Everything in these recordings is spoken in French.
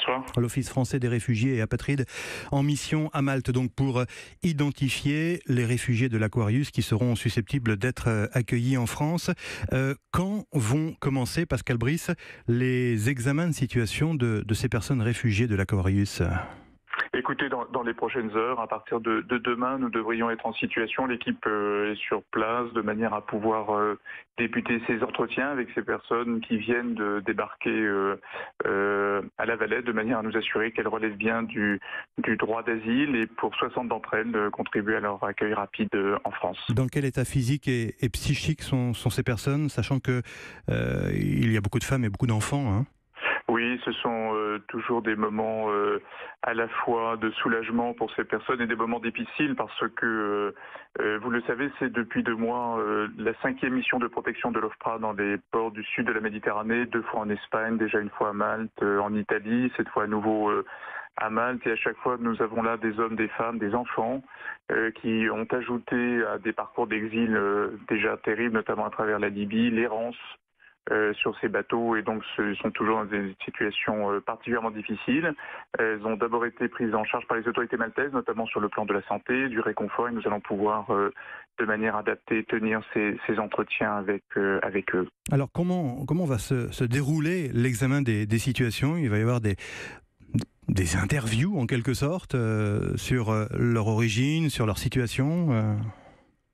bonsoir. L'Office français des réfugiés et apatrides en mission à Malte, donc pour identifier les réfugiés de l'Aquarius qui seront susceptibles d'être accueillis en France. Quand vont commencer, Pascal Brice, les examens de situation de ces personnes réfugiées de l'Aquarius ? Écoutez, dans les prochaines heures, à partir de demain, nous devrions être en situation. L'équipe est sur place de manière à pouvoir débuter ces entretiens avec ces personnes qui viennent de débarquer à La Valette, de manière à nous assurer qu'elles relèvent bien du droit d'asile et pour 60 d'entre elles, contribuer à leur accueil rapide en France. Dans quel état physique et psychique sont ces personnes, sachant que il y a beaucoup de femmes et beaucoup d'enfants, hein ? Oui, ce sont toujours des moments à la fois de soulagement pour ces personnes et des moments difficiles parce que, vous le savez, c'est depuis 2 mois la 5e mission de protection de l'OFPRA dans les ports du sud de la Méditerranée, 2 fois en Espagne, déjà 1 fois à Malte, en Italie, cette fois à nouveau à Malte. Et à chaque fois, nous avons là des hommes, des femmes, des enfants qui ont ajouté à des parcours d'exil déjà terribles, notamment à travers la Libye, l'errance, sur ces bateaux et donc ce sont toujours dans des situations particulièrement difficiles. Elles ont d'abord été prises en charge par les autorités maltaises, notamment sur le plan de la santé, du réconfort, et nous allons pouvoir de manière adaptée tenir ces entretiens avec eux. Alors comment va se dérouler l'examen des situations ? Il va y avoir des interviews en quelque sorte sur leur origine, sur leur situation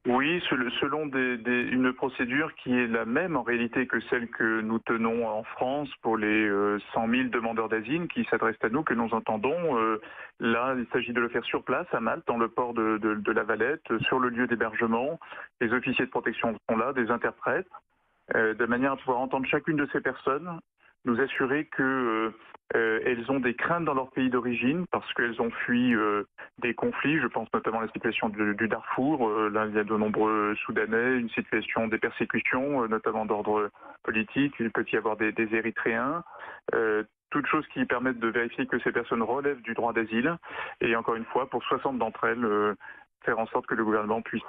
Oui, selon une procédure qui est la même en réalité que celle que nous tenons en France pour les 100 000 demandeurs d'asile qui s'adressent à nous, que nous entendons. Là, il s'agit de le faire sur place à Malte, dans le port de La Valette, sur le lieu d'hébergement. Les officiers de protection sont là, des interprètes, de manière à pouvoir entendre chacune de ces personnes, nous assurer que elles ont des craintes dans leur pays d'origine parce qu'elles ont fui des conflits. Je pense notamment à la situation du Darfour. Là, il y a de nombreux Soudanais, une situation des persécutions, notamment d'ordre politique. Il peut y avoir des Érythréens. Toutes choses qui permettent de vérifier que ces personnes relèvent du droit d'asile. Et encore une fois, pour 60 d'entre elles, faire en sorte que le gouvernement puisse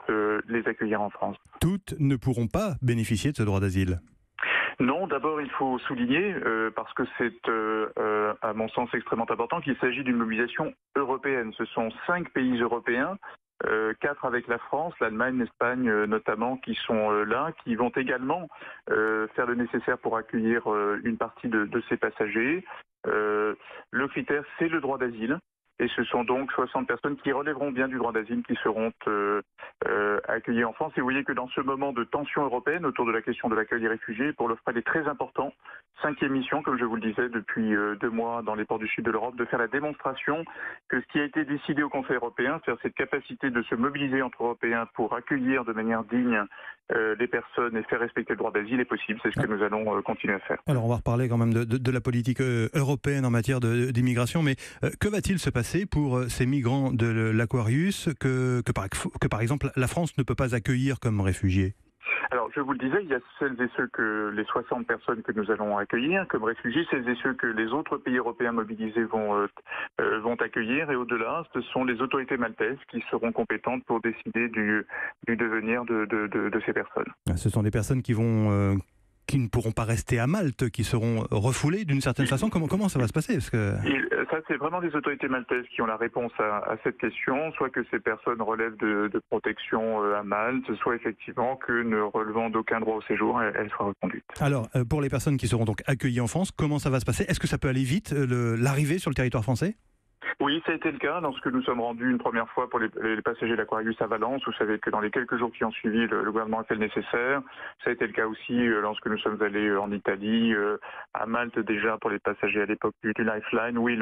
les accueillir en France. Toutes ne pourront pas bénéficier de ce droit d'asile. Non, d'abord il faut souligner, parce que c'est à mon sens extrêmement important, qu'il s'agit d'une mobilisation européenne. Ce sont 5 pays européens, 4 avec la France, l'Allemagne, l'Espagne notamment, qui sont là, qui vont également faire le nécessaire pour accueillir une partie de ces passagers. Le critère, c'est le droit d'asile. Et ce sont donc 60 personnes qui relèveront bien du droit d'asile qui seront accueillies en France. Et vous voyez que dans ce moment de tension européenne autour de la question de l'accueil des réfugiés, pour l'OFPRA, il est très important, 5e mission, comme je vous le disais, depuis 2 mois dans les ports du sud de l'Europe, de faire la démonstration que ce qui a été décidé au Conseil européen, c'est-à-dire cette capacité de se mobiliser entre Européens pour accueillir de manière digne les personnes et faire respecter le droit d'asile est possible. C'est ce que nous allons continuer à faire. Alors on va reparler quand même de la politique européenne en matière d'immigration, mais que va-t-il se passer pour ces migrants de l'Aquarius que par exemple la France ne peut pas accueillir comme réfugiés ? Alors, je vous le disais, il y a celles et ceux que les 60 personnes que nous allons accueillir comme réfugiés, celles et ceux que les autres pays européens mobilisés vont accueillir. Et au-delà, ce sont les autorités maltaises qui seront compétentes pour décider du devenir de ces personnes. Ce sont des personnes qui ne pourront pas rester à Malte, qui seront refoulées d'une certaine façon. Comment ça va se passer ? Parce que... Ça, c'est vraiment les autorités maltaises qui ont la réponse à cette question, soit que ces personnes relèvent de protection à Malte, soit effectivement que ne relevant d'aucun droit au séjour, elles soient reconduites. Alors, pour les personnes qui seront donc accueillies en France, comment ça va se passer ? Est-ce que ça peut aller vite, l'arrivée sur le territoire français ? Oui, ça a été le cas lorsque nous sommes rendus une première fois pour les passagers de l'Aquarius à Valence. Vous savez que dans les quelques jours qui ont suivi, le gouvernement a fait le nécessaire. Ça a été le cas aussi lorsque nous sommes allés en Italie, à Malte déjà pour les passagers à l'époque du Lifeline. Oui,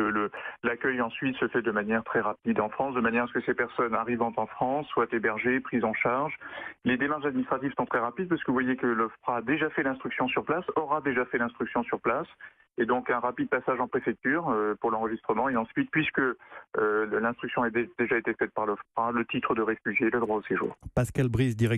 l'accueil ensuite se fait de manière très rapide en France, de manière à ce que ces personnes arrivant en France soient hébergées, prises en charge. Les démarches administratives sont très rapides parce que vous voyez que l'OFPRA a déjà fait l'instruction sur place, aura déjà fait l'instruction sur place. Et donc un rapide passage en préfecture pour l'enregistrement. Et ensuite, puisque l'instruction a déjà été faite par l'OFPRA, le titre de réfugié, le droit au séjour. Pascal Brice, directeur